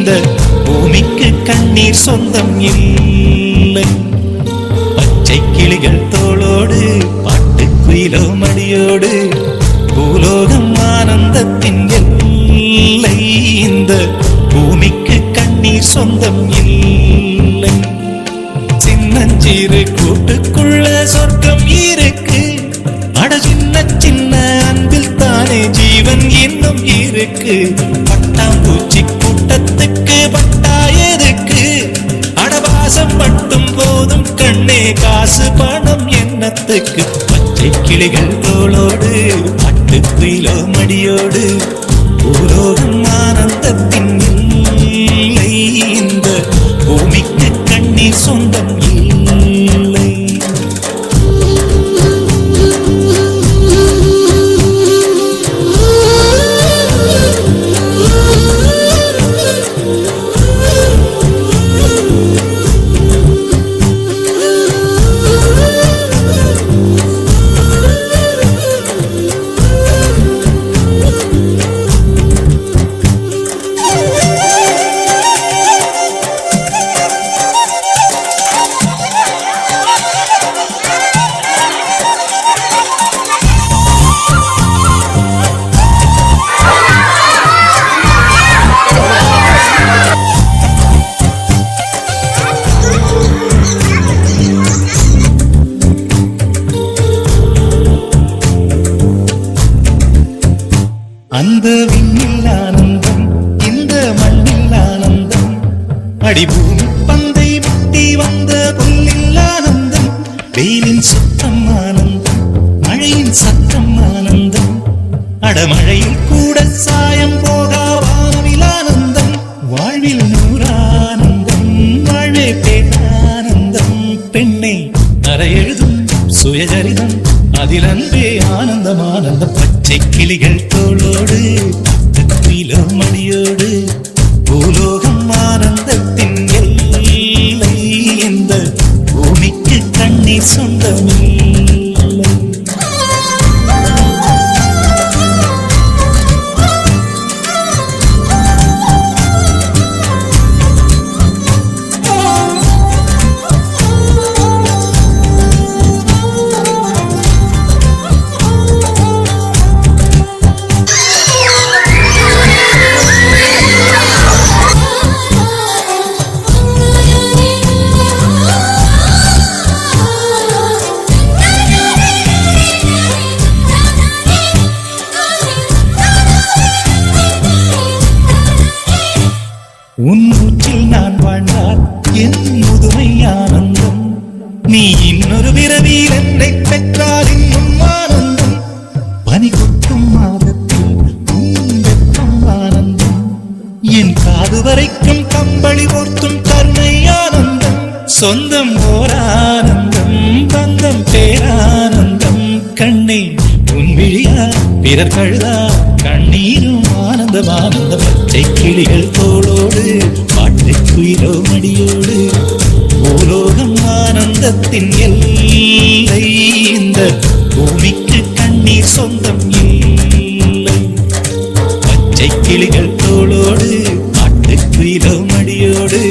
இந்த பூமிக்கு கண்ணீர் சொந்தம் இல்லை. பச்சை கிளிகள் தோளோடு பாட்டுக்குயிலோ மடியோடு பூலோகம் ஆனந்தத்தின் எல்லை. இந்த பூமிக்கு கண்ணீர் சொந்தம் இல்லை. சின்னஞ்சிறு கூட்டுக்குள்ள சொர்க்கம் இருக்கு. அட சின்ன சின்ன அன்பில் தானே ஜீவன் இன்னும் இருக்கு. பட்டாம்பூச்சி கூட்டத்துக்கு பட்டா எதுக்கு? அடவாசம் மட்டும் போதும் கண்ணே, காசு பணம் என்னத்துக்கு? பச்சை கிளிகள் தோளோடு பட்டுக்குயிலோ மடியோடு பூலோகம் ஆனந்தத்தின் இல்லை. இந்த பூமிக்கு கண்ணீர் சொந்தம் இல்லை. அந்த விண்ணில் ஆனந்தம், இந்த மண்ணில் ஆனந்தம், அடிபூமி பந்தை விட்டி வந்த புல்லில் ஆனந்தம். வெயிலின் சுத்தம் ஆனந்தம், மழையின் சத்தம் ஆனந்தம். அடமழையில் கூட சாயம் போகா வானவில் ஆனந்தம். வாழ்வில் நூறானந்தம், வாழ்வே பேரானந்தம். பெண்ணை அறை எழுதும் சுயசரிதம், அதில் அன்பே ஆனந்தம் ஆனந்தம். பச்சை கிளிகள் தோளோடு பட்டுக்குயிலோ மடியோடு பூலோகம் ஆனந்தத்தின் எல்லை. இந்த பூமிக்கு கண்ணீர் சொந்தமில்லை. உன் மூச்சில் நான் வாழ்ந்தால் என் முதுமை ஆனந்தம். நீ இன்னொரு பிறவியில் என்னை பெற்றால் இன்னும் ஆனந்தம். பனி கொட்டும் மாதத்தில் உன் வெப்பம் ஆனந்தம். என் காது வரைக்கும் கம்பளி போர்த்தும் கருணை ஆனந்தம். சொந்தம் ஓர் ஆனந்தம், பந்தம் பேரானந்தம். கண்ணே உன் விழியா பிறர் கழுதா கண்ணீரும் ஆனந்தம் ஆனந்தம். பச்சை கிளிகள் தோளோடு பாட்டுக்குயிலோ மடியோடு பூலோகம் ஆனந்தத்தின் எல்லை. இந்த பூமிக்கு கண்ணீர் சொந்தம் இல்லை. பச்சை கிளிகள் தோளோடு பாட்டுக்குயிலோ மடியோடு